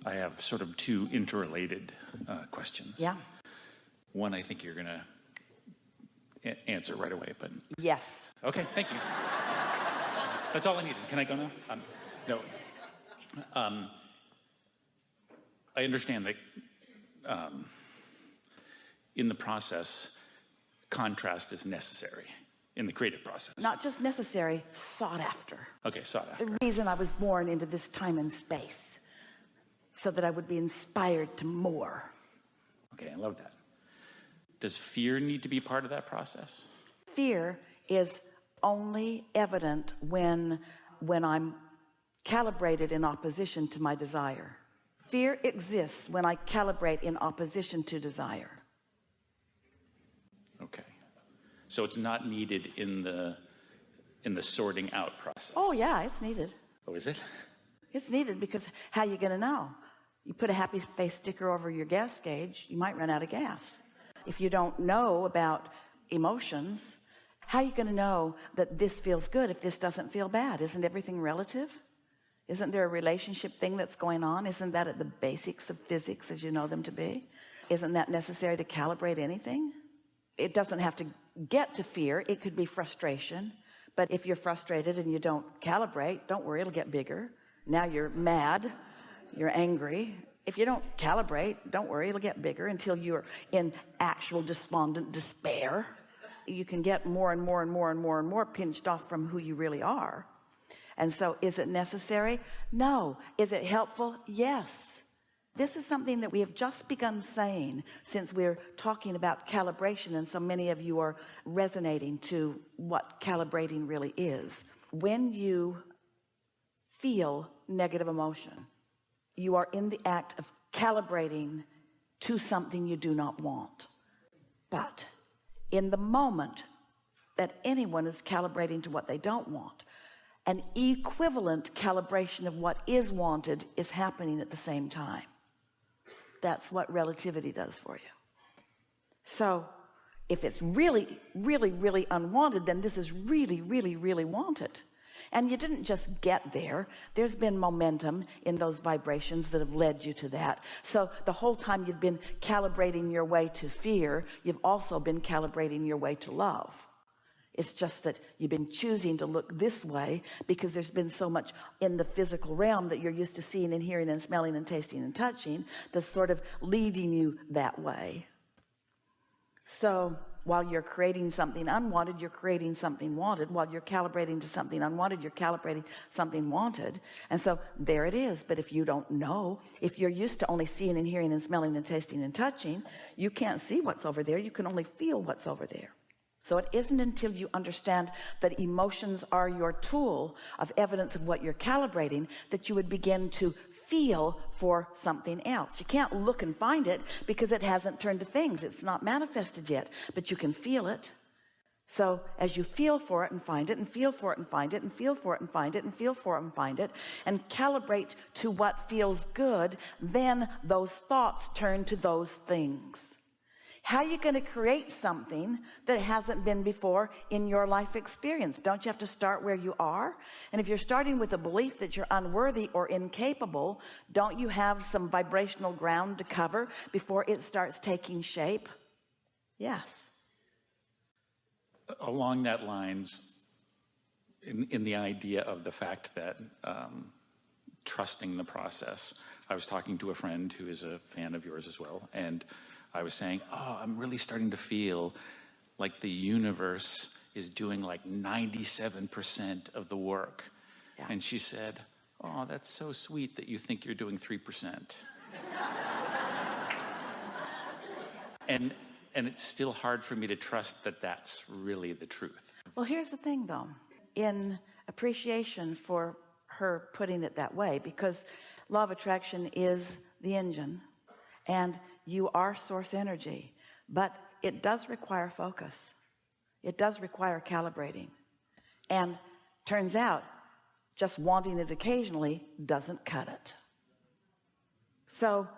I have sort of two interrelated questions. Yeah. One, I think you're going to answer right away, but... Yes. Okay, thank you. That's all I needed. Can I go now? No. I understand that in the process, contrast is necessary in the creative process. Not just necessary, sought after. Okay, sought after. The reason I was born into this time and space, so that I would be inspired to more. Okay, I love that. Does fear need to be part of that process? Fear is only evident when I'm calibrated in opposition to my desire. Fear exists when I calibrate in opposition to desire. Okay. So it's not needed in the sorting out process. Oh yeah, it's needed. Oh, is it? It's needed because how are you going to know? You put a happy face sticker over your gas gauge, you might run out of gas. If you don't know about emotions, how are you going to know that this feels good if this doesn't feel bad? Isn't everything relative? Isn't there a relationship thing that's going on? Isn't that at the basics of physics as you know them to be? Isn't that necessary to calibrate anything? It doesn't have to get to fear. It could be frustration. But if you're frustrated and you don't calibrate, don't worry, it'll get bigger. Now you're mad, you're angry. If you don't calibrate, don't worry, it'll get bigger until you're in actual despondent despair. You can get more and more and more and more and more pinched off from who you really are. And so is it necessary? No. Is it helpful? Yes. This is something that we have just begun saying since we're talking about calibration, and so many of you are resonating to what calibrating really is. When you feel negative emotion, you are in the act of calibrating to something you do not want. But in the moment that anyone is calibrating to what they don't want, an equivalent calibration of what is wanted is happening at the same time. That's what relativity does for you. So if it's really, really, really unwanted, then this is really, really, really wanted. And you didn't just get there. There's been momentum in those vibrations that have led you to that. So the whole time you've been calibrating your way to fear, you've also been calibrating your way to love. It's just that you've been choosing to look this way because there's been so much in the physical realm that you're used to seeing and hearing and smelling and tasting and touching that's sort of leading you that way. So while you're creating something unwanted, you're creating something wanted. While you're calibrating to something unwanted, you're calibrating something wanted. And so there it is. But if you don't know, if you're used to only seeing and hearing and smelling and tasting and touching, you can't see what's over there. You can only feel what's over there. So it isn't until you understand that emotions are your tool of evidence of what you're calibrating that you would begin to feel for something else. You can't look and find it because it hasn't turned to things. It's not manifested yet, but you can feel it. So as you feel for it and find it and feel for it and find it and feel for it and find it and feel for it and find it and calibrate to what feels good, then those thoughts turn to those things. How are you going to create something that hasn't been before in your life experience? Don't you have to start where you are? And if you're starting with a belief that you're unworthy or incapable, don't you have some vibrational ground to cover before it starts taking shape? Yes. Along that lines, in the idea of the fact that trusting the process, I was talking to a friend who is a fan of yours as well, and I was saying, I'm really starting to feel like the universe is doing like 97% of the work. Yeah. And she said, oh, that's so sweet that you think you're doing 3%. And it's still hard for me to trust that that's really the truth. Well, here's the thing though, in appreciation for her putting it that way, because law of attraction is the engine and you are source energy, but it does require focus. It does require calibrating, and turns out just wanting it occasionally doesn't cut it. So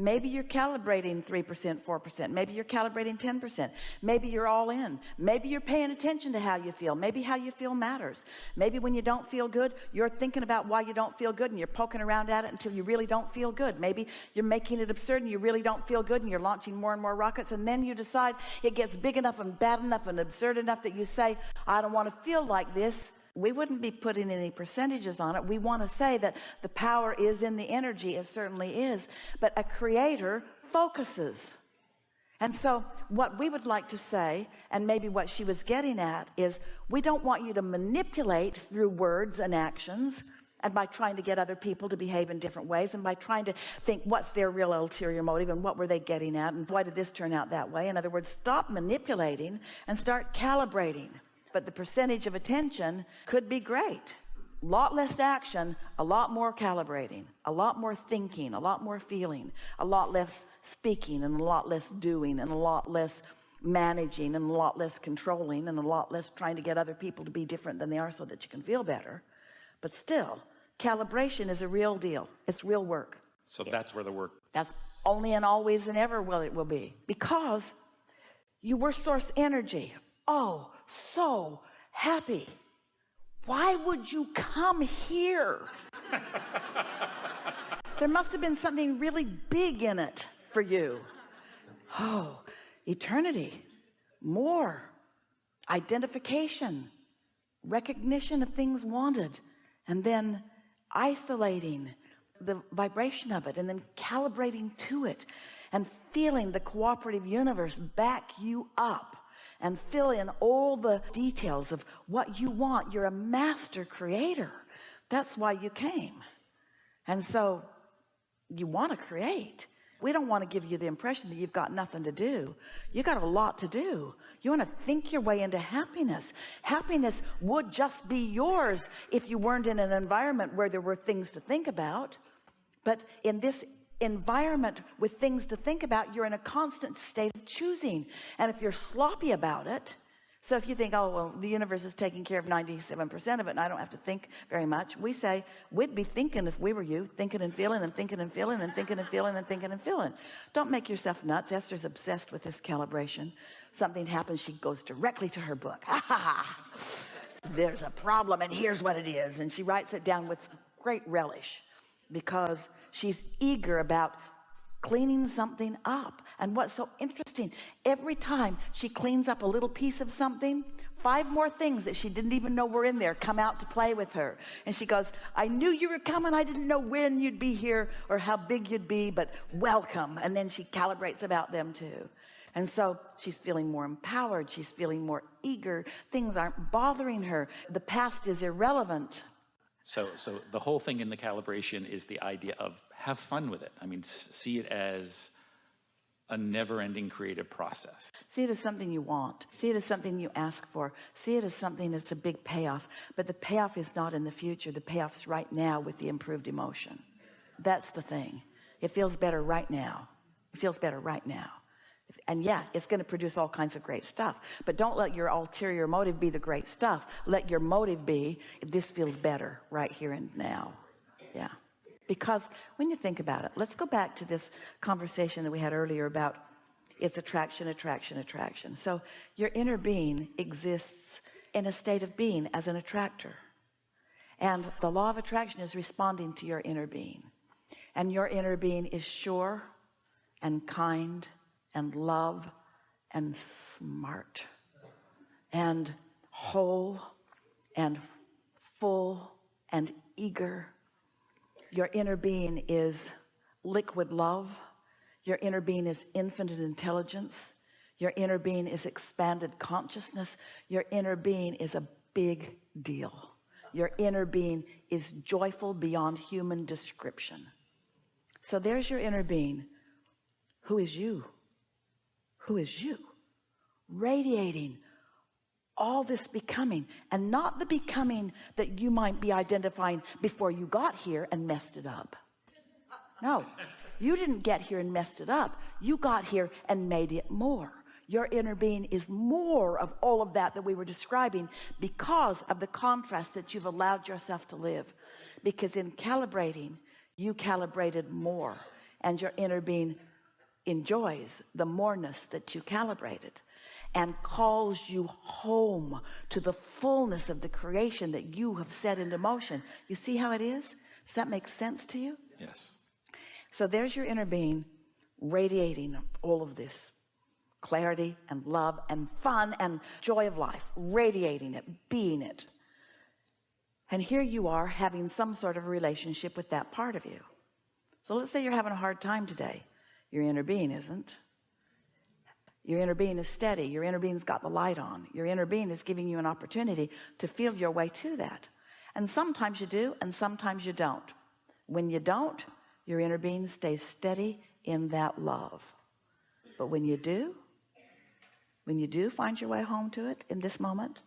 Maybe you're calibrating 3%, 4%. Maybe you're calibrating 10%. Maybe you're all in. Maybe you're paying attention to how you feel. Maybe how you feel matters. Maybe when you don't feel good, you're thinking about why you don't feel good and you're poking around at it until you really don't feel good. Maybe you're making it absurd and you really don't feel good and you're launching more and more rockets, and then you decide it gets big enough and bad enough and absurd enough that you say, I don't want to feel like this. We wouldn't be putting any percentages on it. We want to say that the power is in the energy. It certainly is. But a creator focuses. And so what we would like to say, and maybe what she was getting at, is we don't want you to manipulate through words and actions, and by trying to get other people to behave in different ways, and by trying to think what's their real ulterior motive and what were they getting at and why did this turn out that way. In other words, stop manipulating and start calibrating. But the percentage of attention could be great. A lot less action, a lot more calibrating, a lot more thinking, a lot more feeling, a lot less speaking, and a lot less doing, and a lot less managing, and a lot less controlling, and a lot less trying to get other people to be different than they are so that you can feel better. But still, calibration is a real deal. It's real work. So that's where the work... That's only and always and ever it will be. Because you were source energy. Oh, so happy. Why would you come here? There must have been something really big in it for you. Oh, eternity, more, identification, recognition of things wanted, and then isolating the vibration of it, and then calibrating to it, and feeling the cooperative universe back you up and fill in all the details of what you want. You're a master creator. That's why you came. And so you want to create. We don't want to give you the impression that you've got nothing to do. You got a lot to do. You want to think your way into happiness. Happiness would just be yours if you weren't in an environment where there were things to think about. But in this environment with things to think about, you're in a constant state of choosing. And if you're sloppy about it, so if you think, oh, well, the universe is taking care of 97% of it and I don't have to think very much, we say we'd be thinking, if we were you, thinking and feeling and thinking and feeling and thinking and feeling and thinking and feeling. Don't make yourself nuts. Esther's obsessed with this calibration. Something happens, she goes directly to her book. Ha ha ha. There's a problem and here's what it is. And she writes it down with great relish because she's eager about cleaning something up. And what's so interesting, every time she cleans up a little piece of something, 5 more things that she didn't even know were in there come out to play with her. And she goes, I knew you were coming. I didn't know when you'd be here or how big you'd be, but welcome. And then she calibrates about them too. And so she's feeling more empowered. She's feeling more eager. Things aren't bothering her. The past is irrelevant. So the whole thing in the calibration is the idea of have fun with it. I mean, see it as a never-ending creative process. See it as something you want. See it as something you ask for. See it as something that's a big payoff. But the payoff is not in the future. The payoff's right now with the improved emotion. That's the thing. It feels better right now. It feels better right now. And yeah, it's going to produce all kinds of great stuff. But don't let your ulterior motive be the great stuff. Let your motive be, this feels better right here and now. Yeah. Because when you think about it, let's go back to this conversation that we had earlier about it's attraction, attraction, attraction. So your inner being exists in a state of being as an attractor. And the law of attraction is responding to your inner being. And your inner being is sure and kind and love and smart and whole and full and eager. Your inner being is liquid love. Your inner being is infinite intelligence. Your inner being is expanded consciousness. Your inner being is a big deal. Your inner being is joyful beyond human description. So there's your inner being. Who is you? Who is you? Radiating all this becoming, and not the becoming that you might be identifying before you got here and messed it up. No, you didn't get here and messed it up. You got here and made it more. Your inner being is more of all of that we were describing because of the contrast that you've allowed yourself to live. Because in calibrating, you calibrated more. and your inner being enjoys the moreness that you calibrated and calls you home to the fullness of the creation that you have set into motion. You see how it is? Does that make sense to you? Yes. So there's your inner being radiating all of this clarity and love and fun and joy of life, radiating it, being it. And here you are having some sort of relationship with that part of you. So let's say you're having a hard time today. Your inner being isn't. Your inner being is steady. Your inner being's got the light on. Your inner being is giving you an opportunity to feel your way to that. And sometimes you do, and sometimes you don't. When you don't, your inner being stays steady in that love. But when you do find your way home to it in this moment,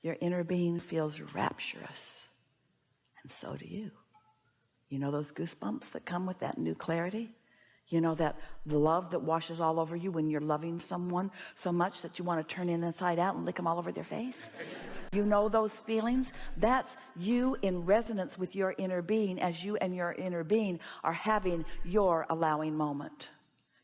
your inner being feels rapturous. And so do you. You know those goosebumps that come with that new clarity? You know that the love that washes all over you when you're loving someone so much that you want to turn inside out and lick them all over their face? You know those feelings? That's you in resonance with your inner being as you and your inner being are having your allowing moment.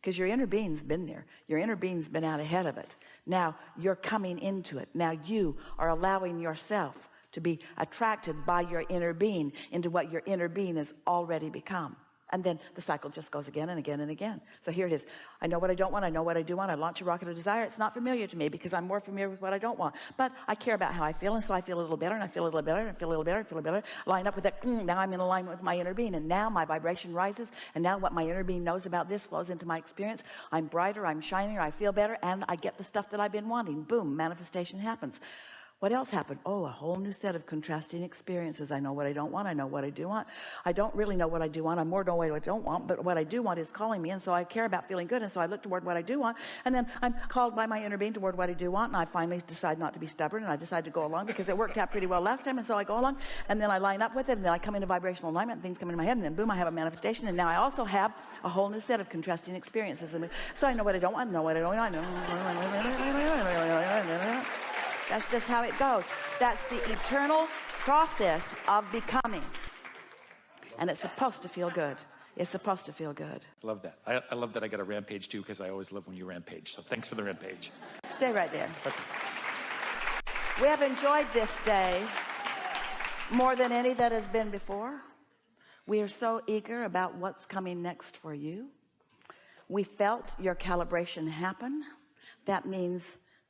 Because your inner being's been there. Your inner being's been out ahead of it. Now you're coming into it. Now you are allowing yourself to be attracted by your inner being into what your inner being has already become. And then the cycle just goes again and again and again. So here it is. I know what I don't want. I know what I do want. I launch a rocket of desire. It's not familiar to me because I'm more familiar with what I don't want. But I care about how I feel. And so I feel a little better and I feel a little better and I feel a little better. I feel a little better. Line up with that. Now I'm in alignment with my inner being. And now my vibration rises. And now what my inner being knows about this flows into my experience. I'm brighter. I'm shinier. I feel better. And I get the stuff that I've been wanting. Boom. Manifestation happens. What else happened? Oh, a whole new set of contrasting experiences. I know what I don't want. I know what I do want. I don't really know what I do want. I more know what I don't want, but what I do want is calling me. And so I care about feeling good. And so I look toward what I do want. And then I'm called by my inner being toward what I do want. And I finally decide not to be stubborn. And I decide to go along because it worked out pretty well last time. And so I go along and then I line up with it. And then I come into vibrational alignment and things come into my head. And then boom, I have a manifestation. And now I also have a whole new set of contrasting experiences. And so I know what I don't want. I know what I don't want. I know. That's just how it goes. That's the eternal process of becoming. And it's supposed to feel good. It's supposed to feel good. Love that. I love that I got a rampage too, because I always love when you rampage. So thanks for the rampage. Stay right there. Okay. We have enjoyed this day more than any that has been before. We are so eager about what's coming next for you. We felt your calibration happen. That means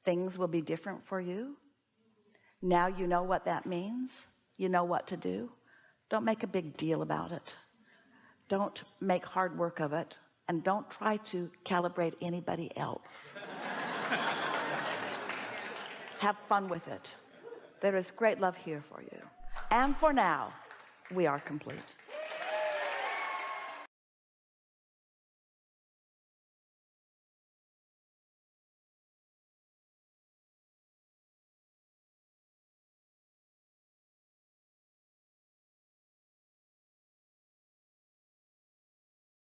things will be different for you. Now you know what that means. You know what to do. Don't make a big deal about it. Don't make hard work of it. And don't try to calibrate anybody else. Have fun with it. There is great love here for you. And for now, we are complete.